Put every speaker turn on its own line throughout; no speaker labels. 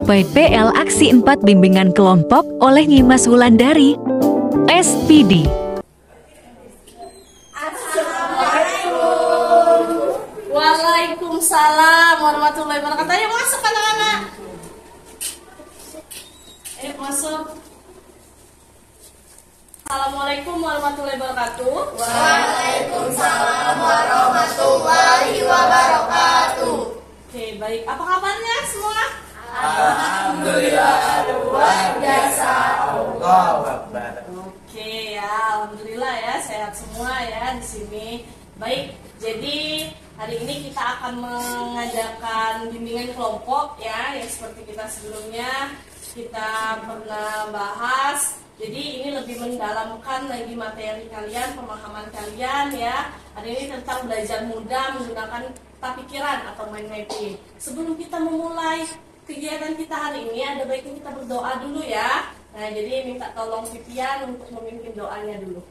PPL Aksi 4 Bimbingan Kelompok oleh Nyimas Wulandari, SPD.
Assalamualaikum. Waalaikumsalam warahmatullahi wabarakatuh. Ayo masuk anak-anak. Ayo masuk. Assalamualaikum warahmatullahi wabarakatuh.
Waalaikumsalam warahmatullahi wabarakatuh.
Oke, baik. Apa kabarnya semua?
Alhamdulillah, luar biasa. Allahu Akbar.
Oke ya, alhamdulillah ya, sehat semua ya di sini. Baik, jadi hari ini kita akan mengajarkan bimbingan kelompok ya, yang seperti kita sebelumnya kita pernah bahas. Jadi ini lebih mendalamkan lagi materi kalian, pemahaman kalian ya. Hari ini tentang belajar mudah menggunakan peta pikiran atau mind mapping. Sebelum kita memulai kegiatan kita hari ini, ada baiknya kita berdoa dulu ya. Nah, jadi minta tolong Vivian untuk memimpin doanya dulu.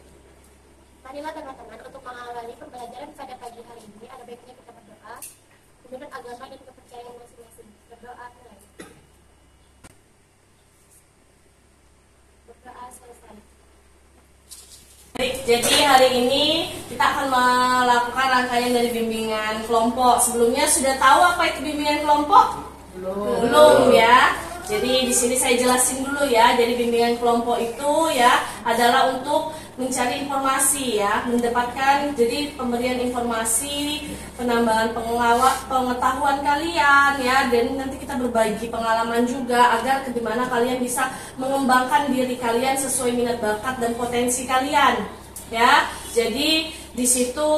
Marilah teman-teman untuk mengawali pembelajaran pada pagi hari ini, ada baiknya kita berdoa menurut agama dan kepercayaan masing-masing. Berdoa mulai. Berdoa selesai.
Baik, jadi hari ini kita akan melakukan rangkaian dari bimbingan kelompok. Sebelumnya sudah tahu apa itu bimbingan kelompok? Belum ya. Jadi di sini saya jelasin dulu ya. Jadi bimbingan kelompok itu ya adalah untuk mencari informasi ya, mendapatkan jadi pemberian informasi, penambahan pengetahuan kalian ya, dan nanti kita berbagi pengalaman juga agar bagaimana kalian bisa mengembangkan diri kalian sesuai minat bakat dan potensi kalian ya. Jadi di situ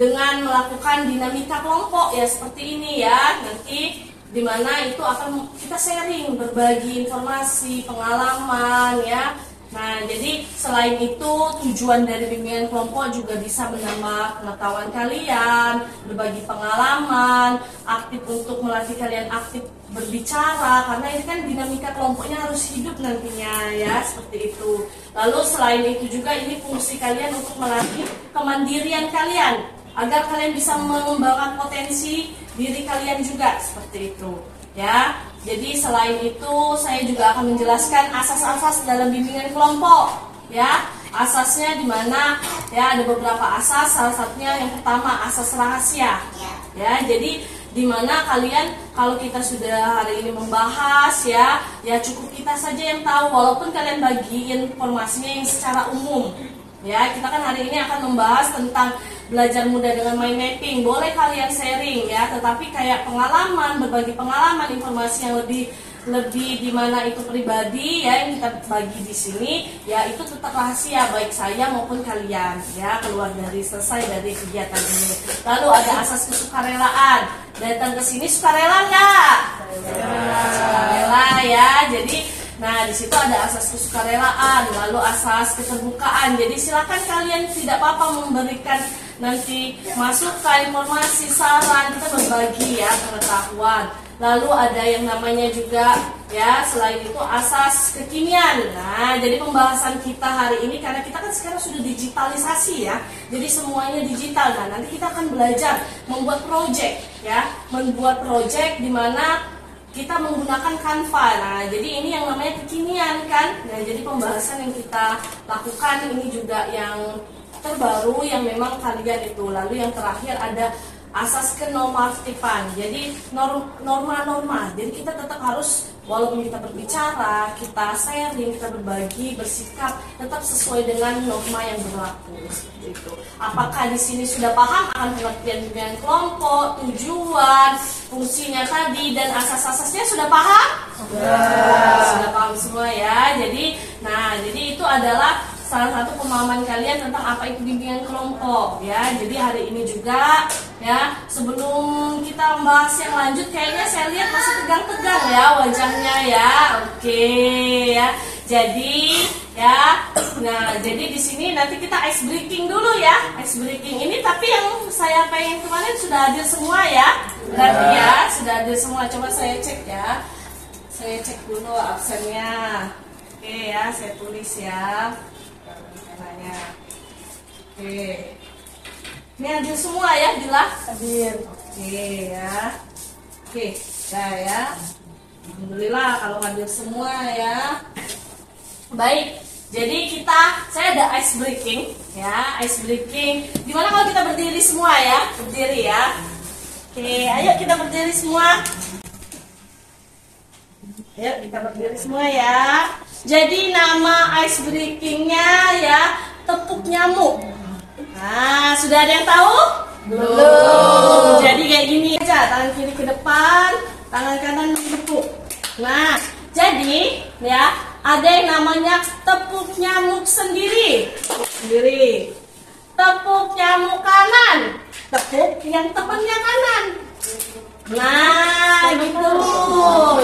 dengan melakukan dinamika kelompok ya seperti ini ya, nanti dimana itu akan kita sharing, berbagi informasi, pengalaman ya. Nah, jadi selain itu tujuan dari bimbingan kelompok juga bisa menambah pengetahuan kalian, berbagi pengalaman, aktif untuk melatih kalian aktif berbicara, karena ini kan dinamika kelompoknya harus hidup nantinya ya, seperti itu. Lalu selain itu juga ini fungsi kalian untuk melatih kemandirian kalian, agar kalian bisa mengembangkan potensi diri kalian juga, seperti itu ya. Jadi selain itu saya juga akan menjelaskan asas-asas dalam bimbingan kelompok ya. Asasnya di mana ya, ada beberapa asas. Salah satunya yang pertama asas rahasia ya. Jadi di mana kalian, kalau kita sudah hari ini membahas ya cukup kita saja yang tahu, walaupun kalian bagiin informasinya yang secara umum ya. Kita kan hari ini akan membahas tentang belajar mudah dengan mind mapping. Boleh kalian sharing ya, tetapi kayak pengalaman, berbagi pengalaman, informasi yang lebih di mana itu pribadi ya, yang kita bagi di sini ya, itu tetap rahasia baik saya maupun kalian ya, keluar dari selesai dari kegiatan ini. Lalu ada asas kesukarelaan. Datang ke sini sukarela nggak? Sukarela ya. Jadi nah, di situ ada asas kesukarelaan, lalu asas keterbukaan. Jadi silakan kalian tidak apa-apa memberikan nanti masukan, informasi, saran, kita berbagi ya pengetahuan. Lalu ada yang namanya juga ya, selain itu asas kekinian. Nah, jadi pembahasan kita hari ini, karena kita kan sekarang sudah digitalisasi ya, jadi semuanya digital. Nah, nanti kita akan belajar membuat project ya, membuat project di mana kita menggunakan Canva. Nah, jadi ini yang namanya kekinian kan. Nah, jadi pembahasan yang kita lakukan ini juga yang terbaru, yang memang kalian itu. Lalu yang terakhir ada asas kenormatifan. Jadi norma-norma. Jadi kita tetap harus, walaupun kita berbicara, kita sharing, kita berbagi, bersikap tetap sesuai dengan norma yang berlaku. Seperti itu. Apakah di sini sudah paham akan pengertian bimbingan kelompok, tujuan, fungsinya tadi, dan asas-asasnya sudah paham? Sudah paham semua ya. Jadi itu adalah salah satu pemahaman kalian tentang apa itu bimbingan kelompok ya. Jadi hari ini juga ya, sebelum kita membahas yang lanjut, kayaknya saya lihat masih tegang-tegang ya wajahnya ya. Oke ya. Jadi ya, nah jadi di sini nanti kita ice breaking dulu ya. Ice breaking ini tapi yang saya pengen kemarin sudah hadir semua ya. Berarti ya sudah hadir semua. Coba saya cek ya. Saya cek dulu absennya. Oke ya, saya tulis ya. Oke. Ini hadir semua ya, Bila? Hadir. Oke ya. Oke, nah ya. Alhamdulillah kalau hadir semua ya. Baik, jadi saya ada ice breaking ya, ice breaking. Gimana kalau kita berdiri semua ya? Berdiri ya. Oke, ayo kita berdiri semua. Ayo kita berdiri semua ya. Jadi nama ice breakingnya ya tepuk nyamuk. Nah, sudah ada yang tahu? Belum. Jadi kayak gini aja, tangan kiri ke depan, tangan kanan menepuk. Nah, jadi ya ada yang namanya tepuk nyamuk sendiri. Tepuk sendiri. Tepuk nyamuk kanan. Tepuk yang temannya kanan. Nah, gitu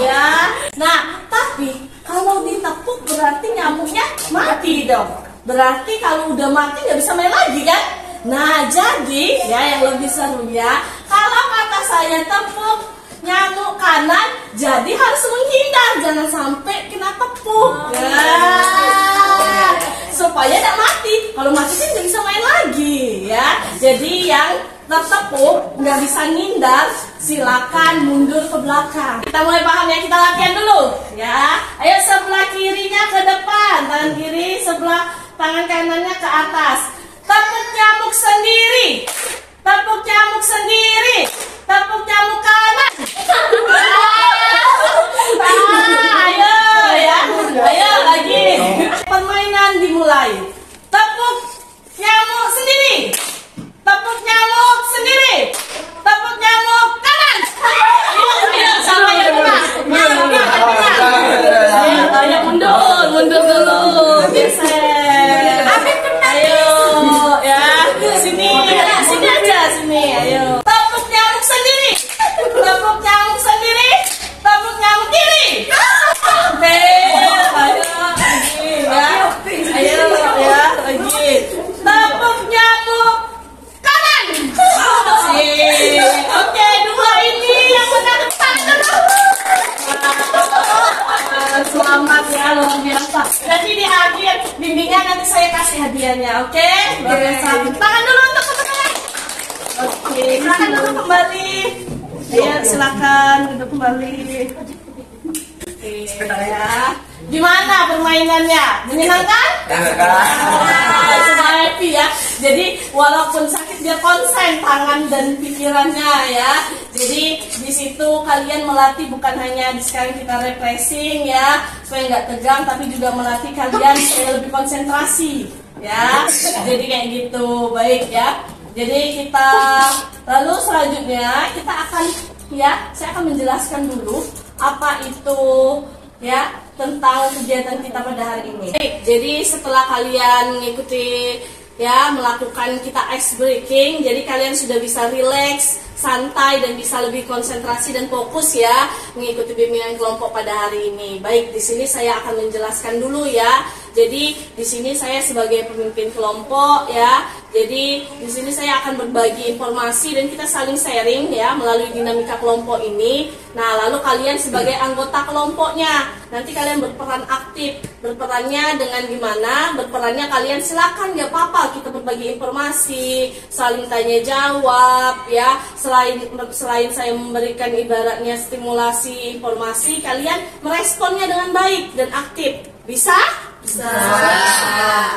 ya. Nah, tapi kalau ditepuk berarti nyamuknya mati dong. Berarti kalau udah mati nggak bisa main lagi kan? Nah, jadi ya yang lebih seru ya, kalau kata saya tepuk nyamuk kanan, jadi harus menghindar, jangan sampai kena tepuk. Ya, supaya tidak mati. Kalau mati kan nggak bisa main lagi ya. Jadi yang tertepuk nggak bisa ngindar, silakan mundur ke belakang. Kita mulai paham ya, kita latihan dulu ya. Ayo sebelah kirinya ke depan, tangan kiri sebelah tangan kanannya ke atas. Tepuk nyamuk sendiri, tepuk nyamuk sendiri, tepuk nyamuk kanan. Ayo ya, ayo lagi. Permainan dimulai. Tepuk nyamuk sendiri, tepuk nyamuk sendiri, tepuk nyamuk kanan. Ayo sama yang kena. Ayo mundur dulu. Geser. Ayo ya, sini aja sini. Ayo. Tepuk nyamuk sendiri, tepuk nyamuk sendiri, tepuk nyamuk kiri. Oke, ayo lagi ya. Ayo ya lagi. Tepuk nyamuk kanan. Oke, dua ini yang menang depan. Selamat ya, luar biasa. Jadi di akhir bimbingan nanti saya kasih hadiahnya, oke? Luar biasa. Tangan dulu untuk teman-teman. Oke, silakan duduk kembali. Ayo silakan duduk kembali. Oke, ya. Gimana permainannya? Menyenangkan? Happy ya. Jadi walaupun sakit dia konsen tangan dan pikirannya ya. Jadi di situ kalian melatih bukan hanya sekarang kita refreshing ya supaya nggak tegang, tapi juga melatih kalian supaya lebih konsentrasi ya. Jadi kayak gitu, baik ya. Jadi kita lalu selanjutnya kita akan ya saya akan menjelaskan dulu apa itu ya tentang kegiatan kita pada hari ini. Jadi setelah kalian mengikuti ya melakukan kita ice breaking, jadi kalian sudah bisa relax, santai dan bisa lebih konsentrasi dan fokus ya mengikuti bimbingan kelompok pada hari ini. Baik, di sini saya akan menjelaskan dulu ya. Jadi di sini saya sebagai pemimpin kelompok ya. Jadi di sini saya akan berbagi informasi dan kita saling sharing ya melalui dinamika kelompok ini. Nah, lalu kalian sebagai anggota kelompoknya nanti kalian berperan aktif. Berperannya dengan gimana? Berperannya kalian silakan nggak apa-apa kita berbagi informasi, saling tanya jawab ya. Selain saya memberikan ibaratnya stimulasi informasi, kalian meresponnya dengan baik dan aktif. Bisa? Bisa.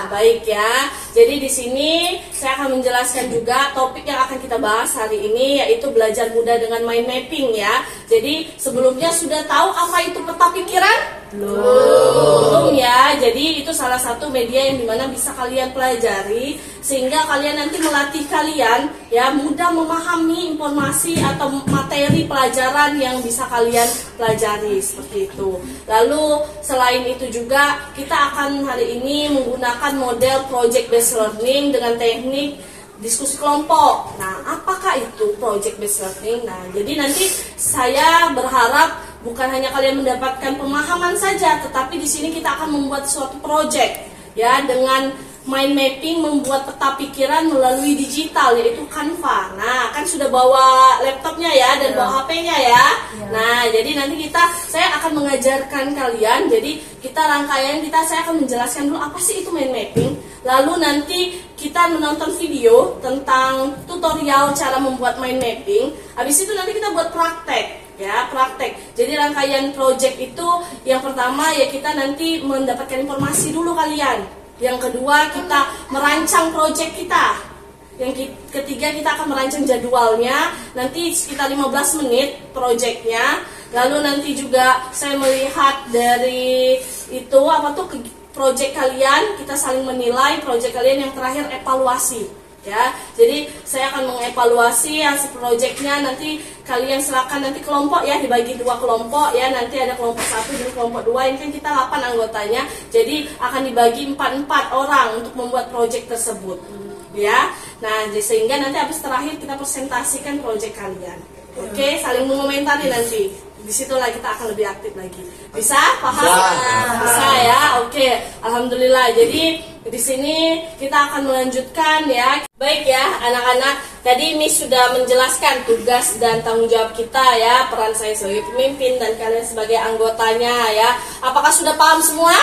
Baik ya. Jadi di sini saya akan menjelaskan juga topik yang akan kita bahas hari ini yaitu belajar mudah dengan mind mapping ya. Jadi sebelumnya sudah tahu apa itu peta pikiran? Belum ya. Jadi itu salah satu media yang dimana bisa kalian pelajari sehingga kalian nanti melatih kalian ya mudah memahami informasi atau materi pelajaran yang bisa kalian pelajari seperti itu. Lalu selain itu juga kita akan hari ini menggunakan model project based learning dengan teknik diskusi kelompok. Nah, apakah itu project based learning? Nah, jadi nanti saya berharap bukan hanya kalian mendapatkan pemahaman saja, tetapi di sini kita akan membuat suatu project ya dengan mind mapping, membuat peta pikiran melalui digital yaitu Canva. Nah, kan sudah bawa laptopnya ya dan bawa HP-nya ya. Nah, jadi nanti saya akan mengajarkan kalian. Jadi saya akan menjelaskan dulu apa sih itu mind mapping. Lalu nanti kita menonton video tentang tutorial cara membuat mind mapping. Habis itu nanti kita buat praktek. ya, praktek. Jadi rangkaian project itu yang pertama ya kita nanti mendapatkan informasi dulu kalian. Yang kedua kita merancang project kita. Yang ketiga kita akan merancang jadwalnya. Nanti sekitar 15 menit projectnya. Lalu nanti juga saya melihat dari itu project kalian, kita saling menilai project kalian. Yang terakhir evaluasi. Ya, jadi saya akan mengevaluasi hasil proyeknya. Nanti kalian silakan nanti kelompok ya, dibagi 2 kelompok ya. Nanti ada kelompok 1 dan kelompok 2. Ini kan kita 8 anggotanya. Jadi akan dibagi 4 orang untuk membuat proyek tersebut. Ya. Nah, sehingga nanti habis terakhir kita presentasikan proyek kalian. Oke, saling mengomentari nanti. Disitulah kita akan lebih aktif lagi. Bisa? Paham? Bisa ya. Oke, alhamdulillah. Jadi di sini kita akan melanjutkan ya. Baik ya, anak-anak. Tadi Miss sudah menjelaskan tugas dan tanggung jawab kita ya, peran saya sebagai pemimpin dan kalian sebagai anggotanya ya. Apakah sudah paham semua?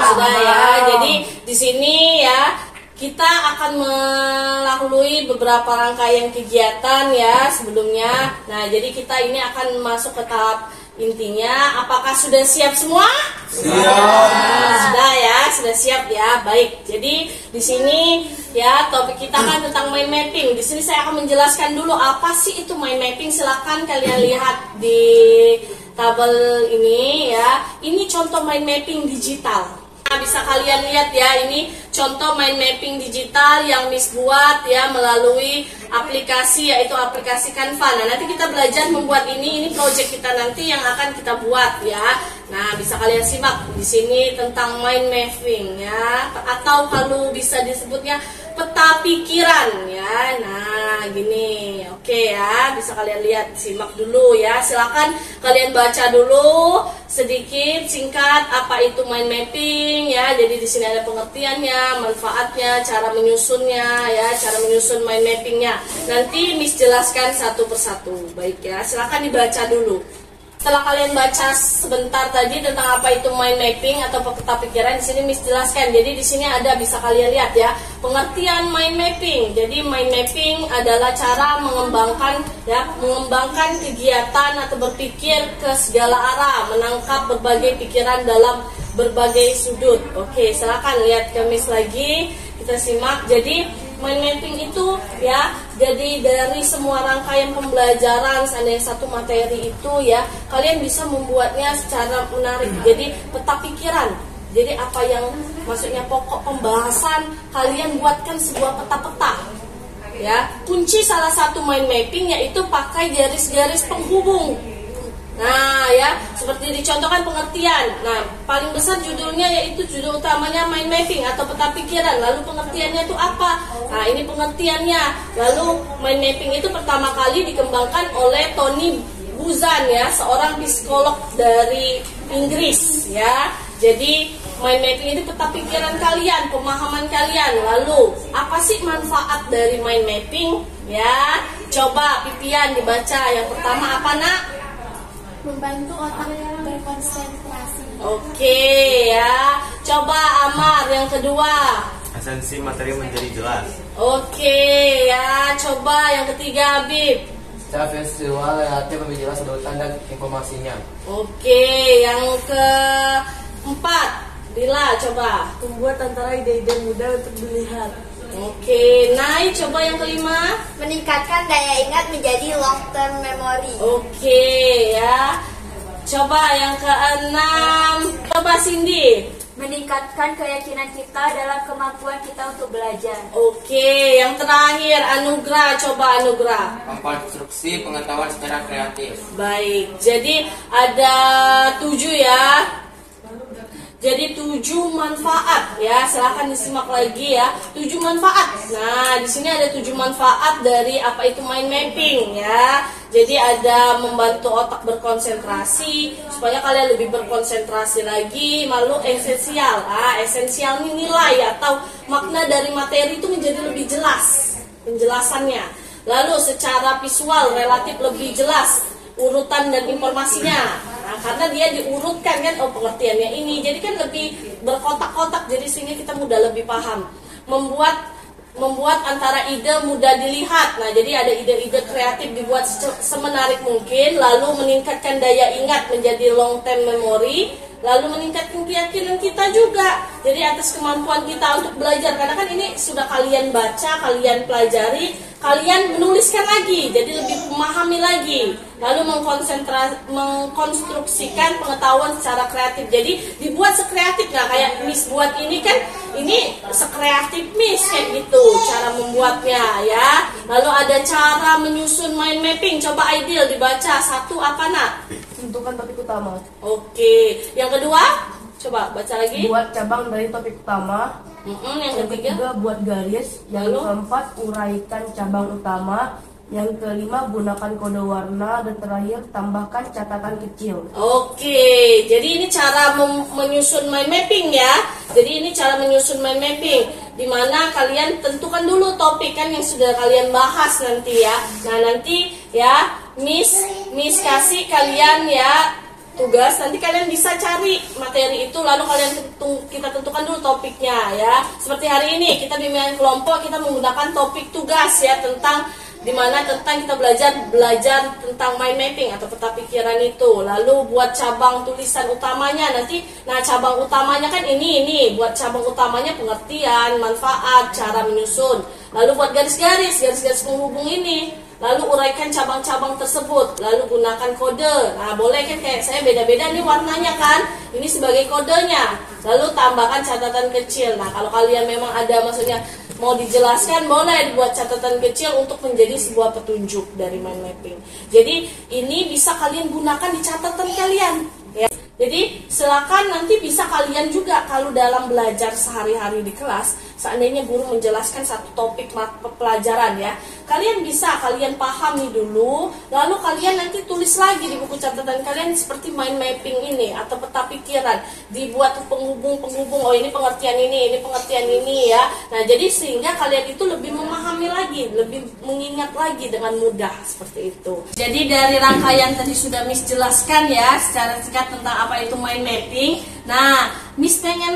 Sudah ya. Jadi di sini ya kita akan melalui beberapa rangkaian kegiatan ya sebelumnya. Nah, jadi kita ini akan masuk ke tahap intinya. Apakah sudah siap semua? Sudah ya, sudah siap ya. Baik. Jadi di sini ya topik kita kan tentang mind mapping. Di sini saya akan menjelaskan dulu apa sih itu mind mapping. Silakan kalian lihat di tabel ini ya. Ini contoh mind mapping digital. Nah, bisa kalian lihat ya, ini contoh mind mapping digital yang Miss buat ya melalui aplikasi, yaitu aplikasi Canva. Nah, nanti kita belajar membuat ini project kita nanti yang akan kita buat ya. Nah, bisa kalian simak di sini tentang mind mapping ya, atau kalau bisa disebutnya peta pikiran ya. Nah, gini. Oke ya, bisa kalian lihat, simak dulu ya. Silakan kalian baca dulu sedikit singkat apa itu mind mapping ya. Jadi di sini ada pengertiannya, manfaatnya, cara menyusunnya ya, cara menyusun mind mappingnya. Nanti Miss jelaskan satu persatu. Baik ya, silakan dibaca dulu. Setelah kalian baca sebentar tadi tentang apa itu mind mapping atau peta pikiran, di sini Miss jelaskan. Jadi di sini ada, bisa kalian lihat ya, pengertian mind mapping. Jadi mind mapping adalah cara mengembangkan kegiatan atau berpikir ke segala arah, menangkap berbagai pikiran dalam berbagai sudut. Oke, silakan lihat ke Miss lagi, kita simak. Jadi mind mapping itu ya, jadi dari semua rangkaian pembelajaran seandainya satu materi itu ya, kalian bisa membuatnya secara menarik. Jadi peta pikiran. Jadi apa yang maksudnya pokok pembahasan, kalian buatkan sebuah peta-peta. Ya, kunci salah satu mind mapping yaitu pakai garis-garis penghubung. Nah ya, seperti dicontohkan pengertian. Nah, paling besar judulnya yaitu judul utamanya mind mapping atau peta pikiran. Lalu pengertiannya itu apa? Nah, ini pengertiannya. Lalu mind mapping itu pertama kali dikembangkan oleh Tony Buzan ya, seorang psikolog dari Inggris ya. Jadi mind mapping itu peta pikiran kalian, pemahaman kalian. Lalu apa sih manfaat dari mind mapping? Ya, coba Pipian dibaca. Yang pertama apa, Nak?
Membantu otak berkonsentrasi.
Oke ya. Coba Amar yang kedua.
Esensi materi menjadi jelas.
Oke ya. Coba yang ketiga Habib.
Secara visual relatif lebih jelas urutan dan informasinya.
Oke, yang keempat Bila coba.
Membuat antara ide-ide mudah untuk dilihat.
Oke, Nai coba yang kelima.
Meningkatkan daya ingat menjadi long term memory.
Oke ya. Coba yang keenam. Coba Cindy.
Meningkatkan keyakinan kita dalam kemampuan kita untuk belajar.
Oke, yang terakhir Anugrah. Coba Anugrah.
Mengkonstruksi pengetahuan secara kreatif.
Baik, jadi ada 7 ya. Jadi 7 manfaat ya, silahkan disimak lagi ya. 7 manfaat. Nah, di sini ada 7 manfaat dari apa itu mind mapping ya. Jadi ada membantu otak berkonsentrasi supaya kalian lebih berkonsentrasi lagi. Lalu esensial. Esensial ini nilai atau makna dari materi itu menjadi lebih jelas penjelasannya. Lalu secara visual relatif lebih jelas urutan dan informasinya. Nah, karena dia diurutkan kan, pengertiannya ini, jadi kan lebih berkotak-kotak, jadi sehingga kita mudah lebih paham. Membuat membuat antara ide mudah dilihat. Nah, jadi ada ide-ide kreatif dibuat semenarik mungkin, lalu meningkatkan daya ingat menjadi long term memory, lalu meningkatkan keyakinan kita juga. Jadi atas kemampuan kita untuk belajar, karena kan ini sudah kalian baca, kalian pelajari, kalian menuliskan lagi, jadi lebih memahami lagi, lalu mengkonstruksikan pengetahuan secara kreatif. Jadi dibuat sekreatif, nah kayak Miss buat ini kan, ini sekreatif Miss kayak gitu cara membuatnya ya. Lalu ada cara menyusun mind mapping, coba Aidil dibaca satu apa nak?
Tentukan topik utama.
Oke, yang kedua coba baca lagi.
Buat cabang dari topik utama.
Yang ketiga
buat garis. Yang keempat, uraikan cabang utama. Yang kelima, gunakan kode warna. Dan terakhir, tambahkan catatan kecil.
Oke, jadi ini cara menyusun mind mapping ya. Jadi ini cara menyusun mind mapping, dimana kalian tentukan dulu topik kan yang sudah kalian bahas nanti ya. Nah nanti ya Miss kasih kalian ya tugas, nanti kalian bisa cari materi itu, lalu kita tentukan dulu topiknya ya. Seperti hari ini kita bimbingan kelompok, kita menggunakan topik tugas ya, tentang dimana kita belajar tentang mind mapping atau peta pikiran itu. Lalu buat cabang tulisan utamanya nanti, nah cabang utamanya kan ini buat cabang utamanya pengertian, manfaat, cara menyusun. Lalu buat garis-garis penghubung ini, lalu uraikan cabang-cabang tersebut, lalu gunakan kode. Nah boleh kan, kayak saya beda-beda nih warnanya kan, ini sebagai kodenya. Lalu tambahkan catatan kecil. Nah kalau kalian memang ada maksudnya mau dijelaskan, boleh buat catatan kecil untuk menjadi sebuah petunjuk dari mind mapping. Jadi ini bisa kalian gunakan di catatan kalian ya. Jadi silakan nanti bisa kalian juga kalau dalam belajar sehari-hari di kelas, seandainya guru menjelaskan satu topik pelajaran ya, kalian pahami dulu, lalu kalian nanti tulis lagi di buku catatan kalian seperti mind mapping ini atau peta pikiran, dibuat penghubung, oh ini pengertian ini pengertian ini ya. Nah jadi sehingga kalian itu lebih memahami lagi, lebih mengingat lagi dengan mudah seperti itu. Jadi dari rangkaian tadi sudah Miss jelaskan ya secara singkat tentang apa itu mind mapping. Nah, Miss pengen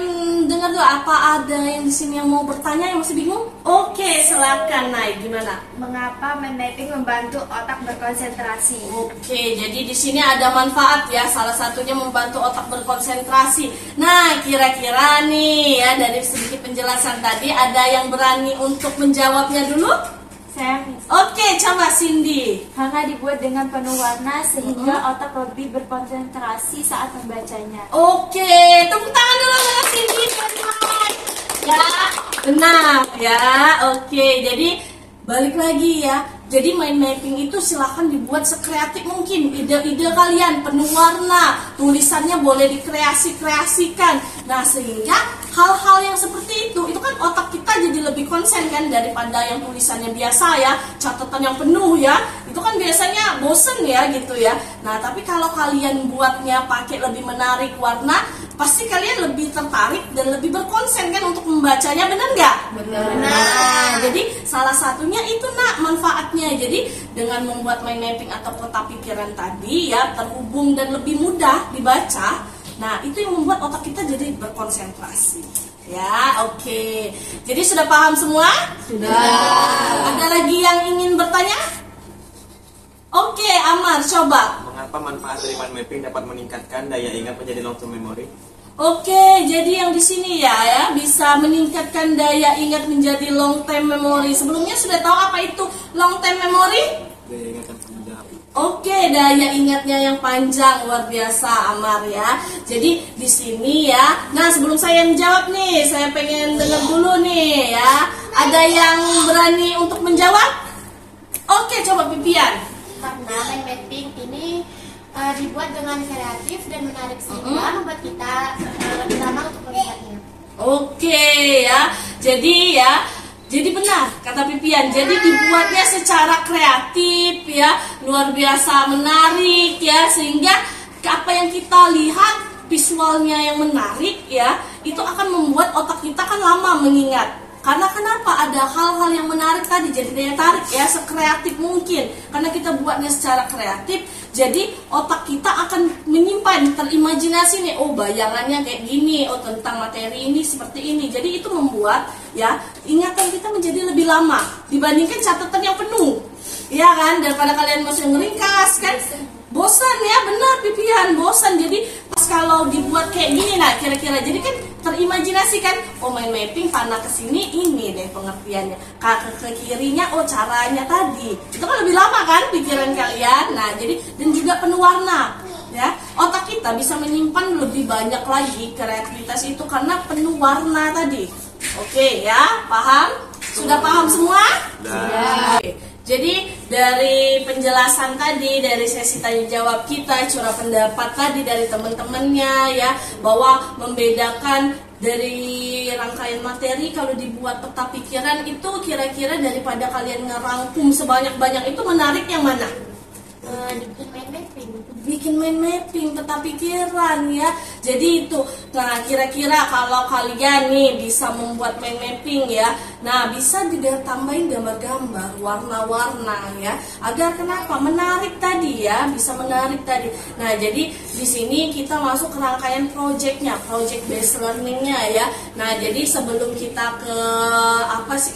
dengar tuh, apa ada yang di sini yang mau bertanya yang masih bingung? Oke, silakan Nay, gimana?
Mengapa mind mapping membantu otak berkonsentrasi?
Oke, jadi di sini ada manfaat ya, salah satunya membantu otak berkonsentrasi. Nah, kira-kira nih ya dari sedikit penjelasan tadi, ada yang berani untuk menjawabnya dulu?
Saya Miss.
Oke, coba Cindy.
Karena dibuat dengan penuh warna sehingga otak lebih berkonsentrasi saat membacanya.
Oke, tepuk tangan dulu untuk Cindy. Ya, benar ya. Oke, jadi balik lagi ya. Jadi mind mapping itu silahkan dibuat sekreatif mungkin. Ide-ide kalian penuh warna, tulisannya boleh dikreasikan. Nah sehingga hal-hal yang seperti itu kan otak kita jadi lebih konsen kan, daripada yang tulisannya biasa ya, catatan yang penuh ya. Itu kan biasanya bosen ya gitu ya. Nah tapi kalau kalian buatnya pakai lebih menarik warna, pasti kalian lebih tertarik dan lebih berkonsen kan untuk membacanya, benar nggak?
Benar.
Nah, jadi salah satunya itu nak manfaatnya. Jadi dengan membuat mind mapping atau peta pikiran tadi ya, terhubung dan lebih mudah dibaca. Nah, itu yang membuat otak kita jadi berkonsentrasi. Ya, oke. Jadi sudah paham semua? Sudah. Ada lagi yang ingin bertanya? Oke, Amar, coba.
Mengapa manfaat dari mind mapping dapat meningkatkan daya ingat menjadi long term memory?
Oke, jadi yang di sini ya bisa meningkatkan daya ingat menjadi long term memory. Sebelumnya sudah tahu apa itu long term memory?
Daya ingat yang panjang.
Oke, daya ingatnya yang panjang, luar biasa Amar ya. Jadi di sini ya. Nah, sebelum saya menjawab nih, saya pengen dengar dulu nih ya. Ada yang berani untuk menjawab? Oke, coba Pipian.
Karena mind mapping ini dibuat dengan kreatif dan menarik sehingga membuat kita lebih lama untuk melihatnya.
Oke ya. Jadi benar kata Pipian. Jadi dibuatnya secara kreatif ya, luar biasa menarik ya, sehingga apa yang kita lihat visualnya yang menarik ya, itu akan membuat otak kita kan lama mengingat. Karena kenapa? Ada hal-hal yang menarik tadi, jadi daya tarik ya, sekreatif mungkin. Karena kita buatnya secara kreatif, jadi otak kita akan menyimpan, terimajinasi nih, oh bayangannya kayak gini, oh tentang materi ini seperti ini. Jadi itu membuat ya ingatan kita menjadi lebih lama dibandingkan catatan yang penuh. Iya kan? Daripada kalian masih ngeringkas kan, bosan ya, benar pipihan, bosan. Jadi pas kalau dibuat kayak gini, nah kira-kira jadi kan terimajinasi kan, oh mind mapping panah ke sini ini deh pengertiannya, ke kirinya oh caranya tadi. Itu kan lebih lama kan pikiran kalian. Nah, jadi dan juga penuh warna. Ya, otak kita bisa menyimpan lebih banyak lagi kreativitas itu karena penuh warna tadi. Oke ya, paham? Sudah paham semua? Sudah. Oke. Jadi dari penjelasan tadi, dari sesi tanya jawab kita, curah pendapat tadi dari teman-temannya ya, bahwa membedakan dari rangkaian materi kalau dibuat peta pikiran itu kira-kira daripada kalian ngerangkum sebanyak-banyak itu menarik yang mana?
Bikin mind mapping.
Bikin mind mapping peta pikiran ya. Jadi itu. Nah, kira-kira kalau kalian nih bisa membuat mind mapping ya. Nah, bisa juga tambahin gambar-gambar, warna-warna ya. Agar kenapa? Menarik tadi ya, bisa menarik tadi. Nah, jadi di sini kita masuk ke rangkaian project-nya, project based learning-nya ya. Nah, jadi sebelum kita ke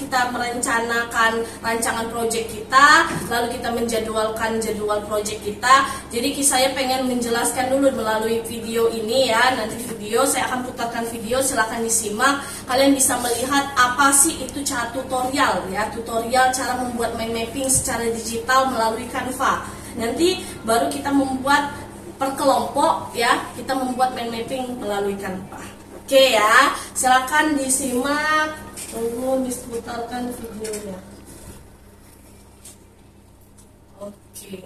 kita merencanakan rancangan project kita, lalu kita menjadwalkan jadwal project kita. Jadi saya pengen menjelaskan dulu melalui video ini ya. Nanti video saya akan putarkan video, silahkan disimak. Kalian bisa melihat apa sih itu cara tutorial ya, tutorial cara membuat mind mapping secara digital melalui Canva. Nanti baru kita membuat per kelompok ya, kita membuat mind mapping melalui Canva. Oke ya, silahkan disimak. Tunggu diputarkan videonya. Oke.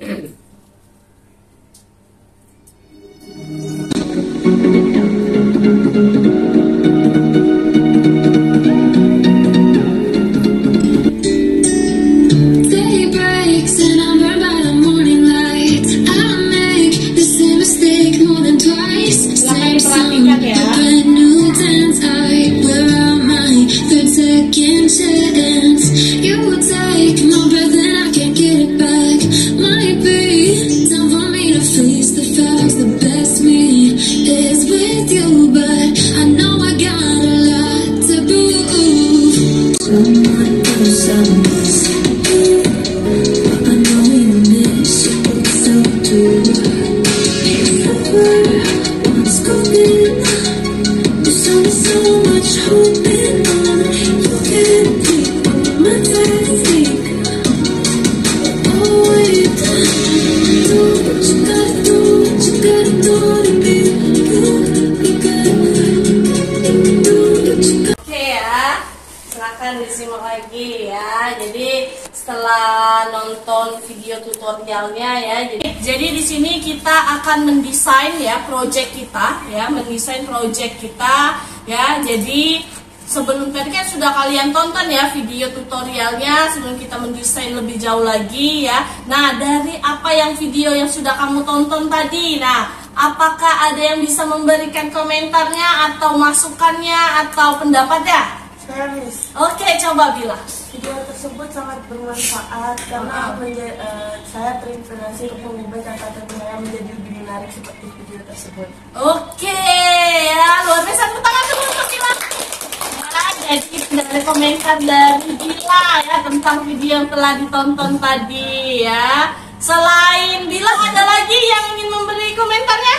Disimak lagi ya. Jadi setelah nonton video tutorialnya ya, jadi di sini kita akan mendesain ya project kita ya, mendesain project kita ya. Jadi sebelum tadi kan sudah kalian tonton ya video tutorialnya, sebelum kita mendesain lebih jauh lagi ya. Nah, dari apa yang video yang sudah kamu tonton tadi, nah apakah ada yang bisa memberikan komentarnya atau masukannya atau pendapatnya? Oke, coba bilang.
Video tersebut sangat bermanfaat karena saya terinspirasi untuk mengubah catatan saya menjadi lebih menarik seperti video tersebut.
Oke, ya luar biasa. Tepuk tangan dulu untuk Bila. Nah, jadi dari komentar dari Bila ya tentang video yang telah ditonton tadi ya. Selain Bila ada lagi yang ingin memberi komentarnya?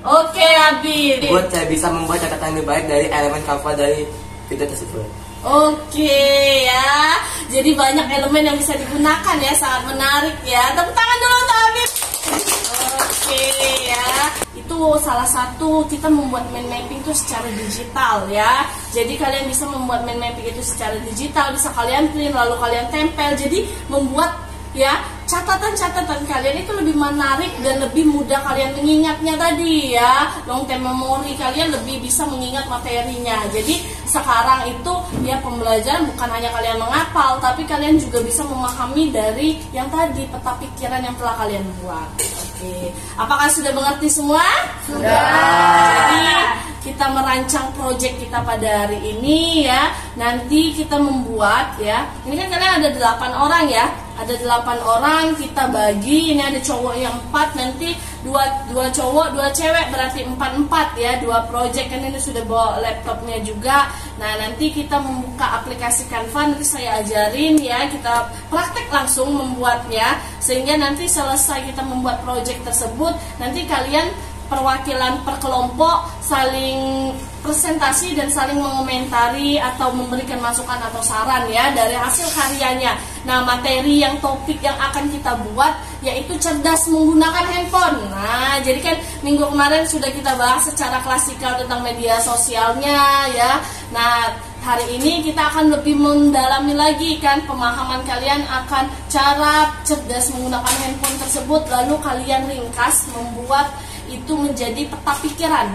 Oke, Abi.
Buat saya bisa membuat catatan lebih baik dari elemen Canva dari video tersebut.
Oke ya, jadi banyak elemen yang bisa digunakan ya, sangat menarik ya. Tepuk tangan dulu untuk Habib. Oke ya, itu salah satu kita membuat mind mapping itu secara digital ya. Jadi kalian bisa membuat mind mapping itu secara digital, bisa kalian print lalu kalian tempel. Jadi membuat ya catatan-catatan kalian itu lebih menarik dan lebih mudah kalian mengingatnya tadi ya. Long term memory kalian lebih bisa mengingat materinya. Jadi sekarang itu ya pembelajaran bukan hanya kalian menghafal, tapi kalian juga bisa memahami dari yang tadi peta pikiran yang telah kalian buat. Oke, apakah sudah mengerti semua? Sudah. Jadi kita kita merancang proyek kita pada hari ini ya. Nanti kita membuat ya. Ini kan kalian ada 8 orang ya. Ada 8 orang kita bagi. Ini ada cowok yang 4, nanti dua cowok, 2 cewek, berarti 4 ya. 2 proyek, kan ini sudah bawa laptopnya juga. Nah, nanti kita membuka aplikasi Canva, nanti saya ajarin ya. Kita praktek langsung membuatnya, sehingga nanti selesai kita membuat proyek tersebut, nanti kalian perwakilan per kelompok saling presentasi dan saling mengomentari atau memberikan masukan atau saran ya dari hasil karyanya. Nah, materi yang topik yang akan kita buat yaitu cerdas menggunakan handphone. Nah, jadi kan minggu kemarin sudah kita bahas secara klasikal tentang media sosialnya ya. Nah, hari ini kita akan lebih mendalami lagi kan pemahaman kalian akan cara cerdas menggunakan handphone tersebut, lalu kalian ringkas membuat itu menjadi peta pikiran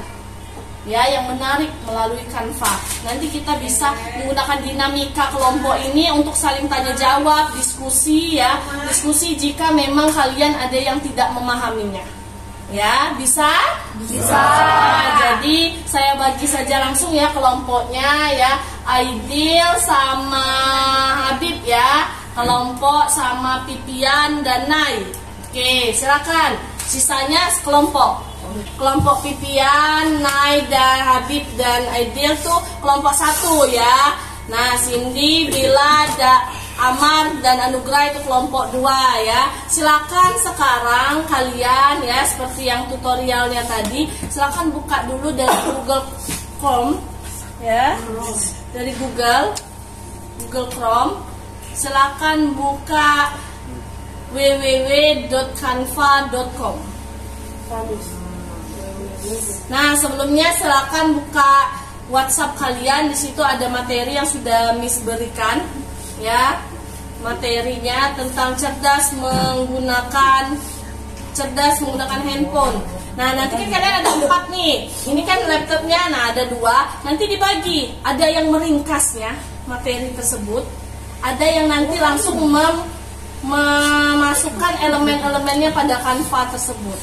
ya yang menarik melalui Canva. Nanti kita bisa menggunakan dinamika kelompok ini untuk saling tanya jawab, diskusi ya. Diskusi jika memang kalian ada yang tidak memahaminya. Ya, bisa? Bisa. Jadi saya bagi saja langsung ya kelompoknya ya. Aidil sama Habib ya. Kelompok sama Pipian dan Nai. Oke, silakan. Sisanya sekelompok. Kelompok Pipian, Nai dan Habib dan Aidil tuh kelompok 1 ya. Nah, Cindy, Bila, Amar dan Anugrah itu kelompok 2 ya. Silakan sekarang kalian ya, seperti yang tutorialnya tadi, silakan buka dulu dari Google Chrome ya. Dari Google Chrome. Silakan buka www.canva.com. Nah, sebelumnya silakan buka WhatsApp kalian. Di situ ada materi yang sudah Miss berikan ya. Materinya tentang cerdas menggunakan handphone. Nah, nanti kan kalian ada 4 nih. Ini kan laptopnya, nah ada 2. Nanti dibagi. Ada yang meringkasnya materi tersebut. Ada yang nanti langsung memasukkan elemen-elemennya pada Canva tersebut.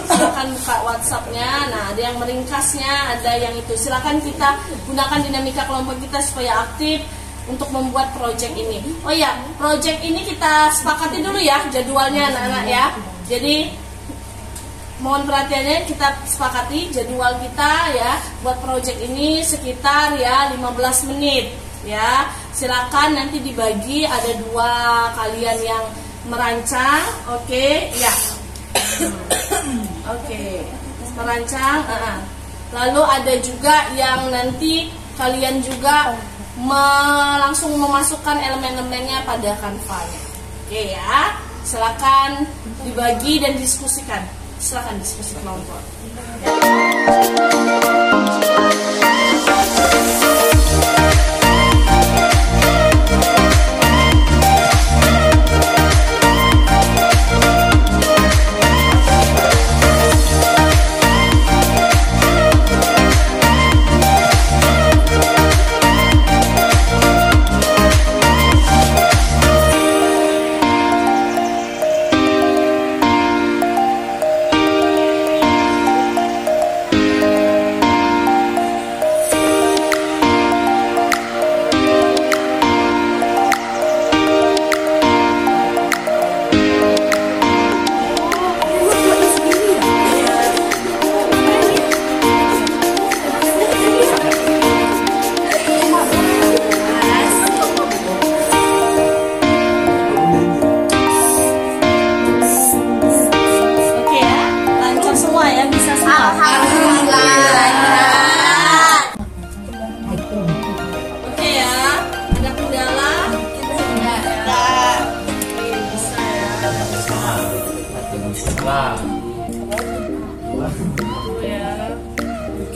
Silakan buka WhatsApp-nya. Nah, ada yang meringkasnya, ada yang itu. Silakan kita gunakan dinamika kelompok kita supaya aktif untuk membuat proyek ini. Oh ya, proyek ini kita sepakati dulu ya jadwalnya anak-anak ya. Jadi mohon perhatiannya, kita sepakati jadwal kita ya. Buat proyek ini sekitar ya 15 menit ya. Silakan nanti dibagi, ada 2 kalian yang merancang, oke ya. Oke, merancang. Lalu ada juga yang nanti kalian juga langsung memasukkan elemen-elemennya pada Canva-nya. Oke ya, silakan dibagi dan diskusikan. Silakan diskusi kelompok.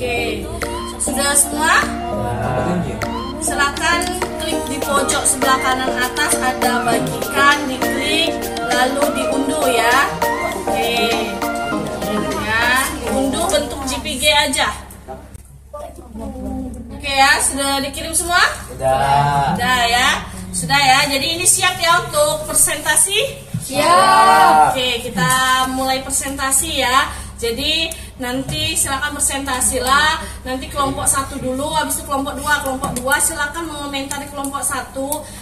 Oke, sudah semua? Silakan klik di pojok sebelah kanan atas, ada bagikan, diklik, lalu diunduh ya. Oke, ya, diunduh bentuk JPG aja. Oke ya, sudah dikirim semua?
Sudah.
Sudah ya, sudah ya. Jadi ini siap ya untuk presentasi?
Siap.
Oke, kita mulai presentasi ya. Jadi Nanti silakan presentasi lah. Nanti kelompok 1 dulu, habis itu kelompok 2. Kelompok 2 silakan mengomentari kelompok 1.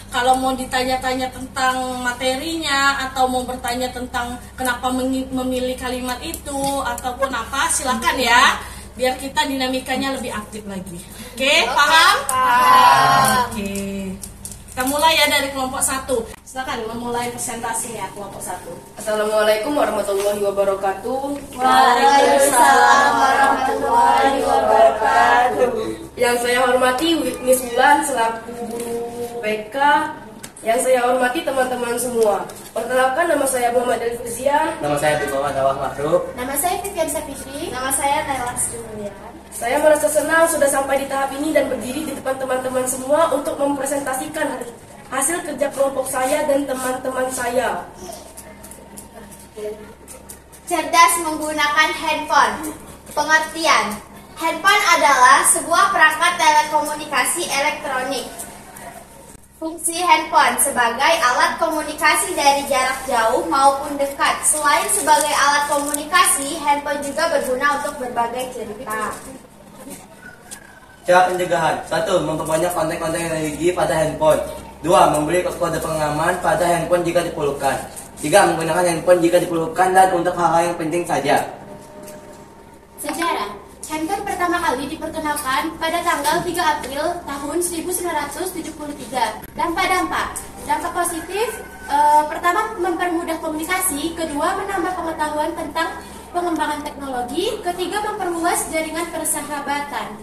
Kalau mau ditanya-tanya tentang materinya atau mau bertanya tentang kenapa memilih kalimat itu ataupun apa, silakan ya. Biar kita dinamikanya lebih aktif lagi. Oke, paham? Oke. Kita mulai ya dari kelompok 1. Silakan memulai presentasinya kelompok 1.
Assalamualaikum warahmatullahi wabarakatuh.
Waalaikumsalam warahmatullahi wabarakatuh.
Yang saya hormati Miss Wulan selaku guru BK. Yang saya hormati teman-teman semua. Perkenalkan, nama saya Muhammad Elif Uzian.
Nama saya Bikowa Dawah Makhluk.
Nama saya Vivian Sapitri. Nama saya Naila Julian.
Saya merasa senang sudah sampai di tahap ini dan berdiri di depan teman-teman semua untuk mempresentasikan hasil kerja kelompok saya dan teman-teman saya.
Cerdas menggunakan handphone. Pengertian: handphone adalah sebuah perangkat telekomunikasi elektronik. Fungsi handphone sebagai alat komunikasi dari jarak jauh maupun dekat. Selain sebagai alat komunikasi, handphone juga berguna untuk berbagai cerita.
Cara pencegahan: 1. Memperbanyak konten-konten religi pada handphone. 2. Membeli kode pengaman pada handphone jika diperlukan. 3. Menggunakan handphone jika diperlukan dan untuk hal-hal yang penting saja.
Sejarah. Handphone pertama kali diperkenalkan pada tanggal 3 April tahun 1973 dan pada 4. Dampak positif, pertama mempermudah komunikasi, kedua menambah pengetahuan tentang pengembangan teknologi, ketiga memperluas jaringan persahabatan.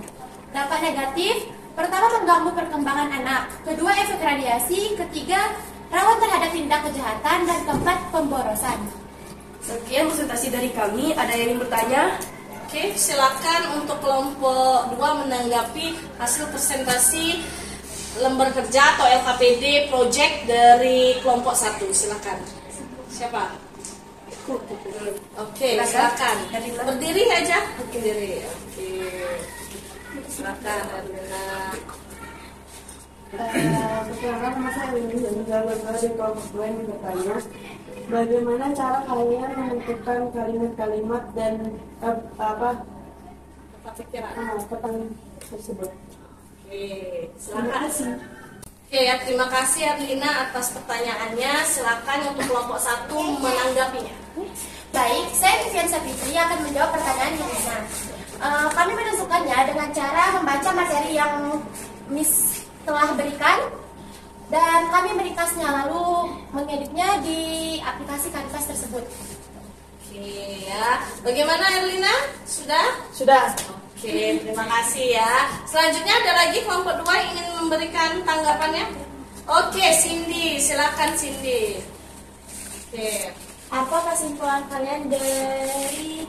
Dampak negatif, pertama mengganggu perkembangan anak, kedua efek radiasi, ketiga rawan terhadap tindak kejahatan, dan keempat pemborosan.
Sekian presentasi dari kami. Ada yang ingin bertanya?
Oke, silakan untuk kelompok 2 menanggapi hasil presentasi lembar kerja atau LKPD project dari kelompok 1. Silakan. Siapa? Oke, silakan. Berdiri aja. Berdiri. Oke. Silakan, Erlina.
Perkenalkan, nama saya Windy dan dari kelompok 2 yang bertanya, bagaimana cara kalian menentukan kalimat-kalimat dan pertanyaan tersebut?
Oke, silakan. Oke, ya, terima kasih Erlina atas pertanyaannya. Silakan untuk kelompok 1 menanggapinya.
Baik, saya Vivian Sapitri akan menjawab pertanyaan Irina. Kami menentukannya dengan cara membaca materi yang Miss telah berikan dan kami meringkasnya lalu mengeditnya di aplikasi Canvas tersebut.
Oke ya, bagaimana Erlina? Sudah?
Sudah.
Oke, terima kasih ya. Selanjutnya ada lagi kelompok 2 yang ingin memberikan tanggapannya? Oke, Cindy, silakan Cindy. Oke.
Apa kesimpulan kalian dari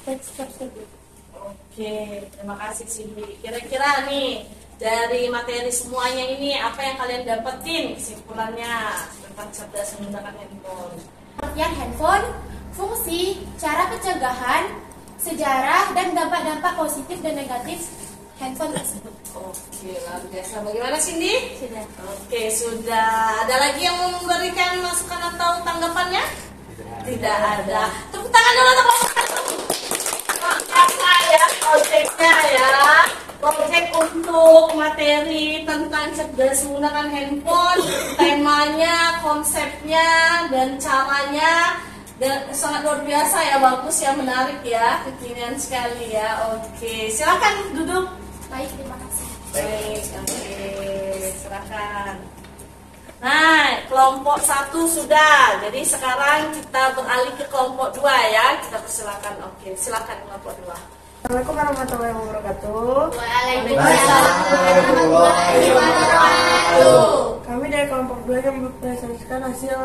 teks tersebut?
Oke, terima kasih Cindy. Kira-kira nih dari materi semuanya ini apa yang kalian dapetin kesimpulannya tentang cerdas menggunakan handphone?
Pengertian handphone, fungsi, cara pencegahan, sejarah, dan dampak-dampak positif dan negatif handphone tersebut.
Oke, luar biasa. Bagaimana Cindy?
Sudah.
Oke, sudah. Ada lagi yang mau memberikan masukan atau tanggapannya? Tidak ada. Tepuk tangan dulu untuk ya, proyeknya ya. Proyek untuk materi tentang cerdas menggunakan handphone, temanya, konsepnya, dan caranya. Dan sangat luar biasa ya, bagus ya, menarik ya, kekinian sekali ya. Oke, silakan duduk.
Baik, terima kasih.
Baik, oke, silakan. Nah, kelompok 1 sudah. Jadi sekarang kita beralih ke kelompok 2 ya. Kita persilakan. Oke, silakan kelompok 2.
Assalamualaikum warahmatullahi wabarakatuh.
Waalaikumsalam warahmatullahi wabarakatuh.
Kami dari kelompok 2 yang mempresentasikan hasil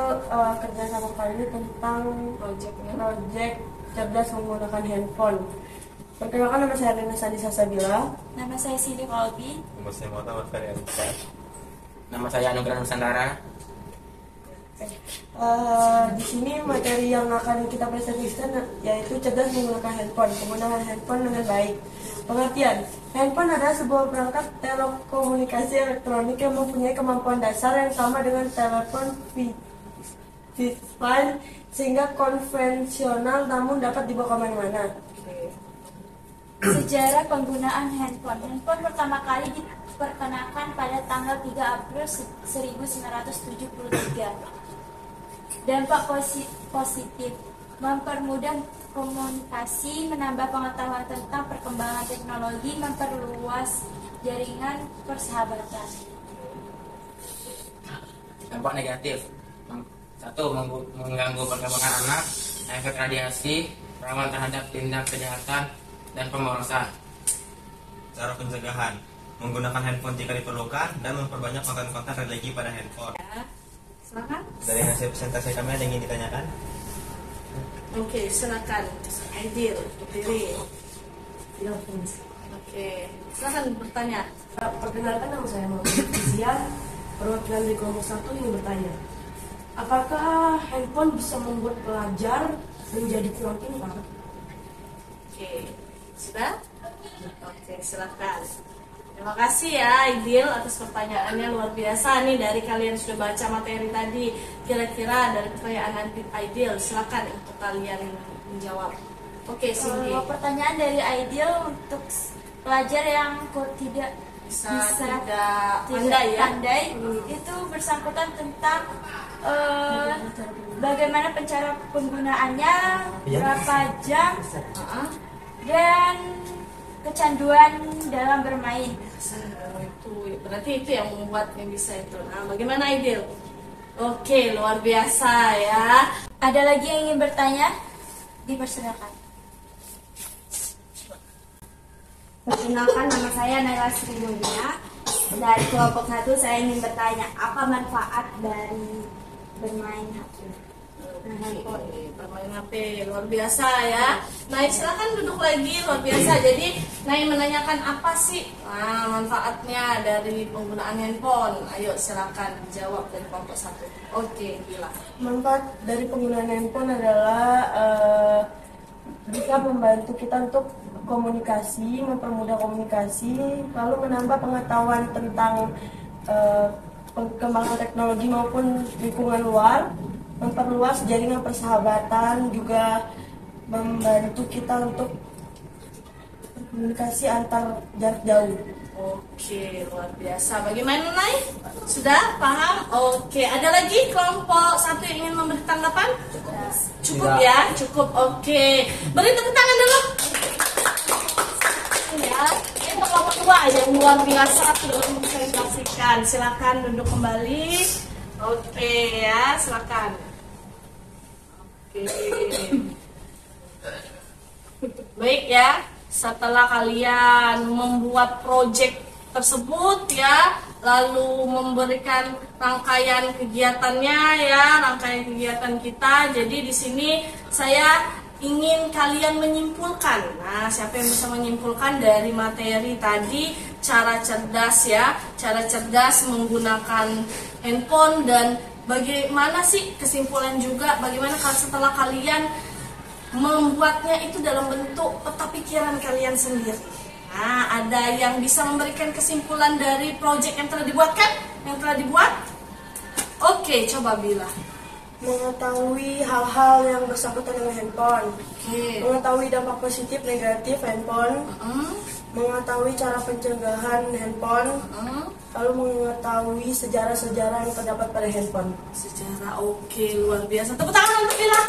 kerja sama kali ini tentang project cerdas menggunakan handphone. Perkenalkan, nama saya Rina Sandi Sasabila.
Nama saya Cindy Kolbi.
Nama saya Muhammad Ferry Alisa.
Nama saya Anugerah Nusantara.
Di sini materi yang akan kita presentasikan yaitu cerdas menggunakan handphone, penggunaan handphone dengan baik. Pengertian, handphone adalah sebuah perangkat telekomunikasi elektronik yang mempunyai kemampuan dasar yang sama dengan telepon line sehingga konvensional namun dapat dibawa kemana-mana.
Sejarah penggunaan handphone. Handphone pertama kali diperkenalkan pada tanggal 3 April 1973. Dampak positif: mempermudah komunikasi, menambah pengetahuan tentang perkembangan teknologi, memperluas jaringan persahabatan.
Dampak negatif: 1. Mengganggu perkembangan anak, efek radiasi, rawan terhadap tindak kejahatan dan pemborosan.
Cara pencegahan: menggunakan handphone jika diperlukan dan memperbanyak konten-konten religi pada handphone.
Silakan.
Dari hasil presentasi kami ada yang ingin ditanyakan?
Oke, silakan. Aidil, berdiri. Oke, silakan bertanya.
Perkenalkan, nama saya Muhammad Fizian, perwakilan dari kelompok 1 ingin bertanya. Apakah handphone bisa membuat pelajar menjadi kurang pintar?
Oke, sudah? Oke, silakan. Terima kasih ya Aidil atas pertanyaannya, luar biasa nih dari kalian sudah baca materi tadi. Kira-kira dari pertanyaan Aidil, silakan untuk kalian menjawab. Oke, Cindy.
Pertanyaan dari Aidil untuk pelajar yang tidak pandai, itu bersangkutan tentang bagaimana cara penggunaannya, berapa jam, dan kecanduan dalam bermain.
Itu berarti itu yang membuatnya bisa itu. Nah, bagaimana Aidil? Oke, luar biasa ya.
Ada lagi yang ingin bertanya? Dipersilakan.
Perkenalkan, nama saya Naila Sri Mulia. Dari kelompok 1 saya ingin bertanya, apa manfaat dari bermain HP?
Bermain HP, luar biasa ya. Nah, silakan duduk lagi, luar biasa. Jadi, Nay menanyakan apa sih manfaatnya dari penggunaan handphone? Ayo silakan jawab dari kelompok 1. Oke, Bila.
Manfaat dari penggunaan handphone adalah bisa membantu kita untuk komunikasi, mempermudah komunikasi, lalu menambah pengetahuan tentang perkembangan teknologi maupun lingkungan luar, memperluas jaringan persahabatan, juga membantu kita untuk komunikasi antar jarak jauh.
Oke, luar biasa. Bagaimana, Nay? Sudah paham? Oke, ada lagi kelompok 1 yang ingin memberi tanggapan? Cukup ya? Cukup, oke. Beri tepuk tangan dulu. Ya, ini kelompok 2 yang luar biasa sudah mempresentasikan. Silakan duduk kembali. Oke ya, silakan. Oke. Baik ya, setelah kalian membuat proyek tersebut ya, lalu memberikan rangkaian kegiatannya ya, rangkaian kegiatan kita. Jadi di sini saya ingin kalian menyimpulkan. Nah, siapa yang bisa menyimpulkan dari materi tadi? Cara cerdas ya, cara cerdas menggunakan handphone, dan bagaimana sih kesimpulan juga bagaimana kalau setelah kalian membuatnya itu dalam bentuk peta pikiran kalian sendiri. Nah, ada yang bisa memberikan kesimpulan dari proyek yang telah dibuat? Oke, coba Bila.
Mengetahui hal-hal yang bersangkutan dengan handphone, mengetahui dampak positif negatif handphone, mengetahui cara pencegahan handphone, lalu mengetahui sejarah-sejarah yang terdapat pada handphone.
Sejarah, oke, luar biasa. Tepuk tangan untuk Bila.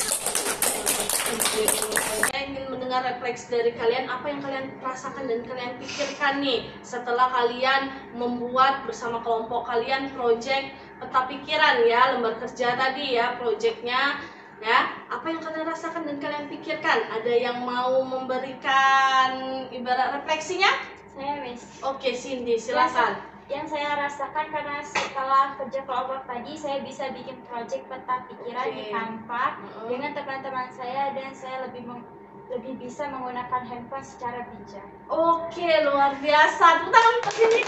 Saya ingin mendengar refleks dari kalian, apa yang kalian rasakan dan kalian pikirkan nih setelah kalian membuat bersama kelompok kalian proyek peta pikiran ya, lembar kerja tadi ya, proyeknya ya. Apa yang kalian rasakan dan kalian pikirkan? Ada yang mau memberikan ibarat refleksinya?
Saya wis.
Oke, Cindy, silakan.
Yang saya rasakan karena setelah kerja kelompok tadi, saya bisa bikin proyek peta pikiran di Canva dengan teman-teman saya, dan saya lebih bisa menggunakan handphone secara bijak.
Oke, luar biasa. Tepuk tangan untuk Cindy.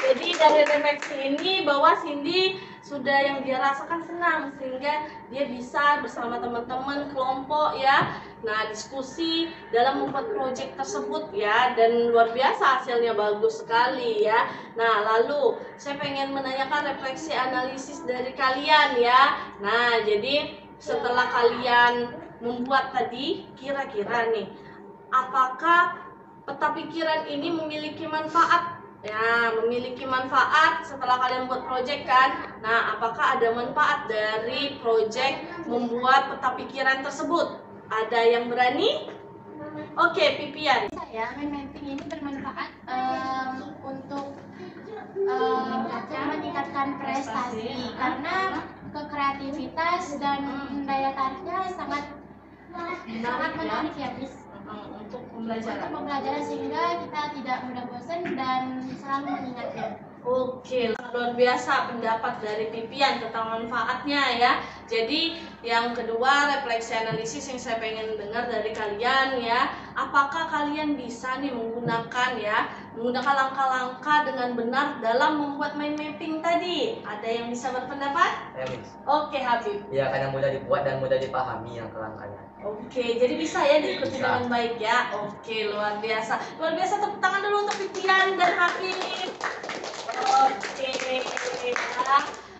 Jadi dari refleksi ini bahwa Cindy sudah yang dia rasakan senang, sehingga dia bisa bersama teman-teman kelompok ya, nah diskusi dalam membuat proyek tersebut ya, dan luar biasa hasilnya bagus sekali ya. Nah, lalu saya pengen menanyakan refleksi analisis dari kalian ya. Nah, jadi setelah kalian membuat tadi, kira-kira nih apakah peta pikiran ini memiliki manfaat? Ya, memiliki manfaat setelah kalian buat project kan? Nah, apakah ada manfaat dari project membuat peta pikiran tersebut? Ada yang berani? Oke, Pipian.
Saya mind mapping ini bermanfaat untuk meningkatkan prestasi karena kreativitas dan daya tariknya sangat menarik ya, Miss.
Untuk pembelajaran
sehingga kita tidak mudah bosan dan selalu mengingatnya.
Oke, luar biasa pendapat dari Pipian tentang manfaatnya ya. Jadi yang kedua, refleksi analisis yang saya pengen dengar dari kalian ya. Apakah kalian bisa nih menggunakan langkah-langkah dengan benar dalam membuat mind mapping tadi? Ada yang bisa berpendapat?
Ya, Miss.
Oke, Habib.
Ya, karena mudah dibuat dan mudah dipahami yang langkahnya.
Oke, jadi bisa ya diikuti dengan baik ya. Oke, luar biasa. Luar biasa, tepuk tangan dulu untuk Pipian dan Habib. Oke, ya.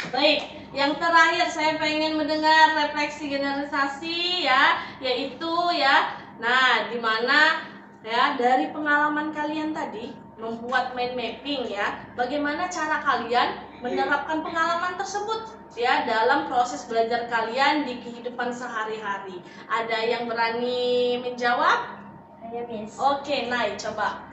Baik, yang terakhir saya pengen mendengar refleksi generalisasi ya, yaitu ya, nah dimana ya dari pengalaman kalian tadi membuat mind mapping ya, bagaimana cara kalian menerapkan pengalaman tersebut ya dalam proses belajar kalian di kehidupan sehari-hari. Ada yang berani menjawab?
Saya, Miss.
Oke, Nay, coba.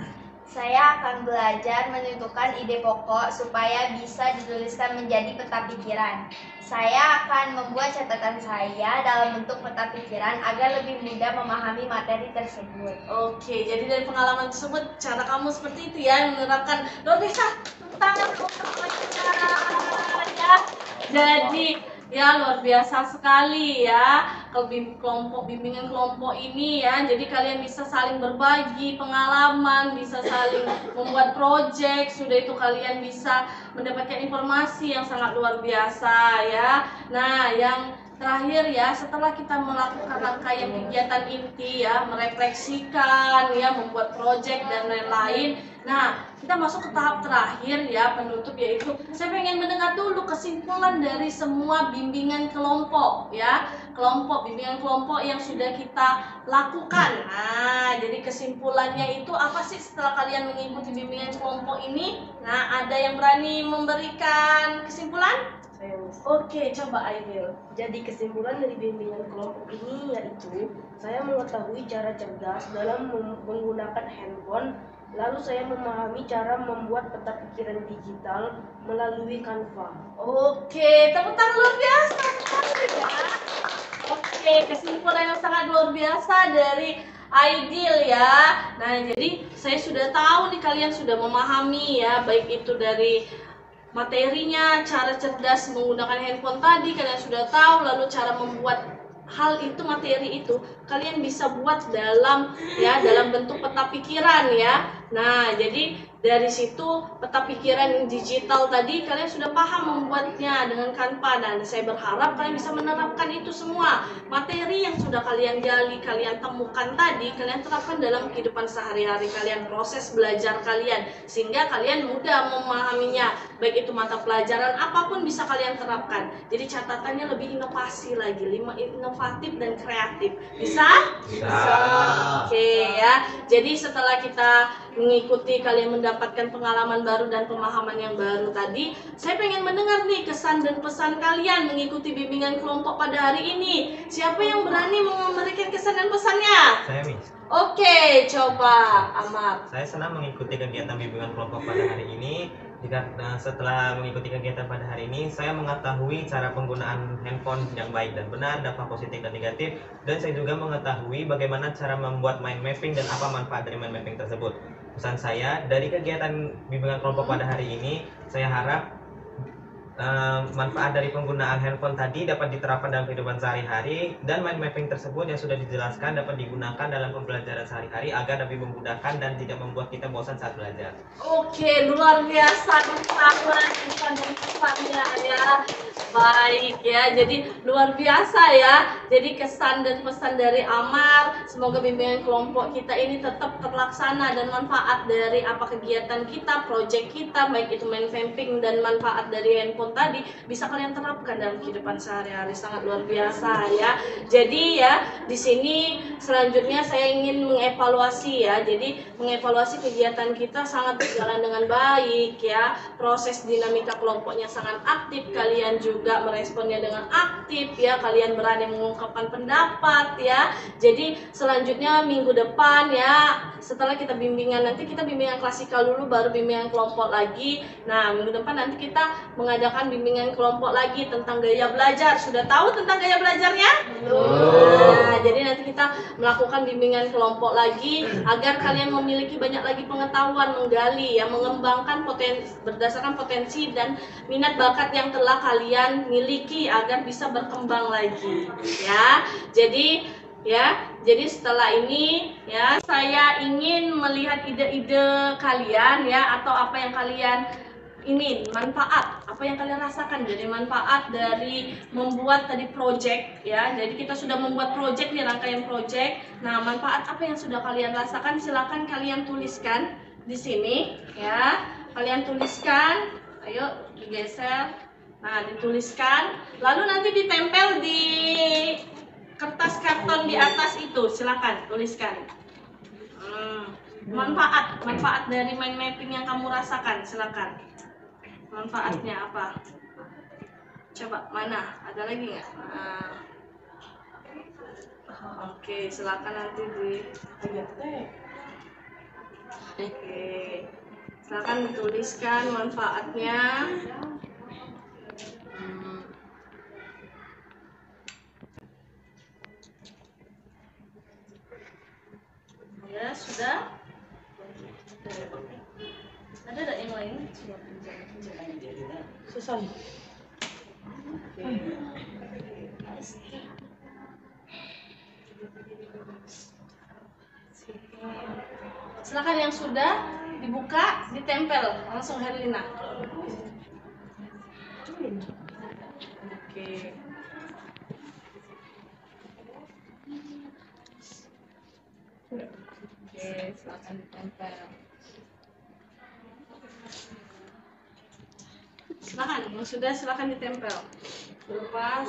Saya akan belajar menentukan ide pokok supaya bisa dituliskan menjadi peta pikiran. Saya akan membuat catatan saya dalam bentuk peta pikiran agar lebih mudah memahami materi tersebut.
Oke, jadi dari pengalaman tersebut cara kamu seperti itu ya menerapkan. Luar biasa, tangan ya. Jadi ya luar biasa sekali ya bimbingan kelompok ini ya. Jadi kalian bisa saling berbagi pengalaman, bisa saling membuat project, sudah itu kalian bisa mendapatkan informasi yang sangat luar biasa ya. Nah, yang terakhir ya, setelah kita melakukan rangkaian kegiatan inti ya, merefleksikan ya, membuat project dan lain-lain. Nah, kita masuk ke tahap terakhir ya, penutup, yaitu saya pengen mendengar dulu kesimpulan dari semua bimbingan kelompok ya. Bimbingan kelompok yang sudah kita lakukan. Nah, jadi kesimpulannya itu apa sih setelah kalian mengikuti bimbingan kelompok ini? Nah, ada yang berani memberikan kesimpulan? Oke, coba Aidil.
Jadi kesimpulan dari bimbingan kelompok ini yaitu saya mengetahui cara cerdas dalam menggunakan handphone. Lalu saya memahami cara membuat peta pikiran digital melalui Canva.
Oke, tepuk tangan luar biasa ya. Oke, kesimpulan yang sangat luar biasa dari Aidil ya. Nah, jadi saya sudah tahu nih kalian sudah memahami ya, baik itu dari materinya, cara cerdas menggunakan handphone tadi kalian sudah tahu, lalu cara membuat hal itu, materi itu kalian bisa buat dalam bentuk peta pikiran ya. Nah, jadi dari situ peta pikiran digital tadi kalian sudah paham membuatnya dengan Canva, dan saya berharap kalian bisa menerapkan itu semua materi yang sudah kalian gali, kalian temukan tadi, kalian terapkan dalam kehidupan sehari-hari kalian, proses belajar kalian, sehingga kalian mudah memahaminya, baik itu mata pelajaran apapun bisa kalian terapkan. Jadi catatannya lebih inovasi lagi, inovatif dan kreatif. Bisa? Oke ya. Jadi setelah kita mengikuti, kalian mendapatkan pengalaman baru dan pemahaman yang baru tadi, saya pengen mendengar nih kesan dan pesan kalian mengikuti bimbingan kelompok pada hari ini. Siapa yang berani memberikan kesan dan pesannya?
Saya, Miss.
Oke, coba Ahmad.
Saya senang mengikuti kegiatan bimbingan kelompok pada hari ini. Setelah mengikuti kegiatan pada hari ini, saya mengetahui cara penggunaan handphone yang baik dan benar, dampak positif dan negatif, dan saya juga mengetahui bagaimana cara membuat mind mapping dan apa manfaat dari mind mapping tersebut. Pesan saya dari kegiatan bimbingan kelompok pada hari ini, saya harap manfaat dari penggunaan handphone tadi dapat diterapkan dalam kehidupan sehari-hari, dan mind mapping tersebut yang sudah dijelaskan dapat digunakan dalam pembelajaran sehari-hari agar lebih memudahkan dan tidak membuat kita bosan saat belajar.
Oke, luar biasa kesan dan pesannya ya. Baik ya, jadi luar biasa ya. Jadi kesan dan pesan dari Amar, semoga bimbingan kelompok kita ini tetap terlaksana dan manfaat dari apa kegiatan kita, project kita, baik itu mind mapping dan manfaat dari handphone handphone tadi bisa kalian terapkan dalam kehidupan sehari-hari, sangat luar biasa ya. Jadi ya di sini selanjutnya saya ingin mengevaluasi ya. Jadi mengevaluasi kegiatan kita sangat berjalan dengan baik ya. Proses dinamika kelompoknya sangat aktif, kalian juga meresponnya dengan aktif ya. Kalian berani mengungkapkan pendapat ya. Jadi selanjutnya minggu depan ya, setelah kita bimbingan, nanti kita bimbingan klasikal dulu baru bimbingan kelompok lagi. Nah minggu depan nanti kita mengadakan bimbingan kelompok lagi tentang gaya belajar. Sudah tahu tentang gaya belajarnya? Nah, jadi nanti kita melakukan bimbingan kelompok lagi agar kalian memiliki banyak lagi pengetahuan, menggali ya, mengembangkan berdasarkan potensi dan minat bakat yang telah kalian miliki agar bisa berkembang lagi ya. Jadi setelah ini ya, saya ingin melihat ide-ide kalian ya, atau apa yang kalian ingin, manfaat, apa yang kalian rasakan dari manfaat dari membuat tadi project ya. Jadi kita sudah membuat project nih, rangkaian project. Nah, manfaat apa yang sudah kalian rasakan, silakan kalian tuliskan di sini ya. Kalian tuliskan, ayo digeser. Nah, dituliskan, lalu nanti ditempel di kertas karton di atas itu, silakan tuliskan. Manfaat dari mind mapping yang kamu rasakan, silakan. Manfaatnya apa? Coba, mana? Ada lagi nggak? Nah. Oke, silakan nanti di. Oke, silakan dituliskan manfaatnya. Ya, sudah. Ada yang lain? Susah. Silakan yang sudah dibuka, ditempel langsung Herlina. Oke. Oke, silakan ditempel. Silakan, yang sudah silakan ditempel. Lepas.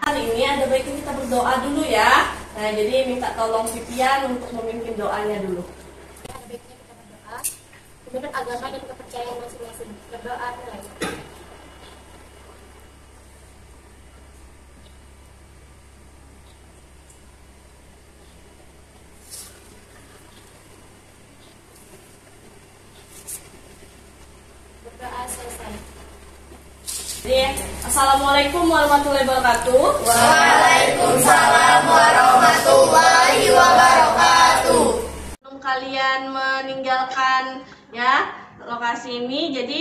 Hari ini ada baiknya kita berdoa dulu ya. Nah, jadi minta tolong Vivian untuk memimpin doanya dulu.
Ada baiknya kita berdoa menurut agama dan kepercayaan masing-masing. Berdoa mulai. Berdoa selesai.
Jadi, Assalamualaikum warahmatullahi wabarakatuh.
Waalaikumsalam warahmatullahi wabarakatuh.
Sebelum kalian meninggalkan ya lokasi ini, jadi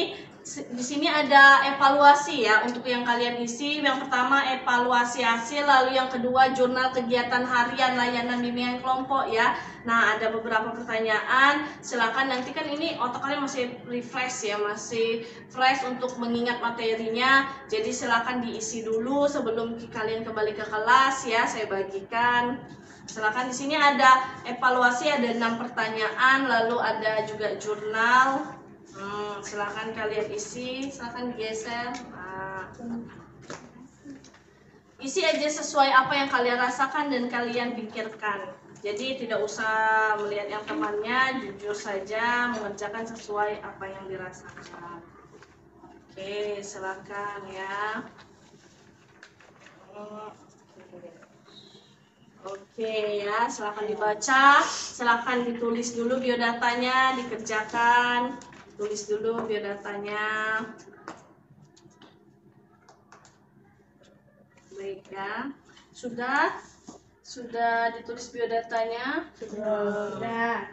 di sini ada evaluasi ya untuk yang kalian isi. Yang pertama evaluasi hasil, lalu yang kedua jurnal kegiatan harian layanan bimbingan kelompok ya. Nah, ada beberapa pertanyaan. Silakan, nanti kan ini otak kalian masih refresh ya, masih fresh untuk mengingat materinya. Jadi silakan diisi dulu sebelum kalian kembali ke kelas ya. Saya bagikan. Silakan, di sini ada evaluasi, ada 6 pertanyaan, lalu ada juga jurnal. Silakan kalian isi, silakan digeser. Nah, isi aja sesuai apa yang kalian rasakan dan kalian pikirkan. Jadi tidak usah melihat yang temannya, jujur saja mengerjakan sesuai apa yang dirasakan. Oke, silakan ya. Oke ya, silakan dibaca, silakan ditulis dulu biodatanya, dikerjakan, tulis dulu biodatanya. Baik ya, sudah ditulis biodatanya? Sudah.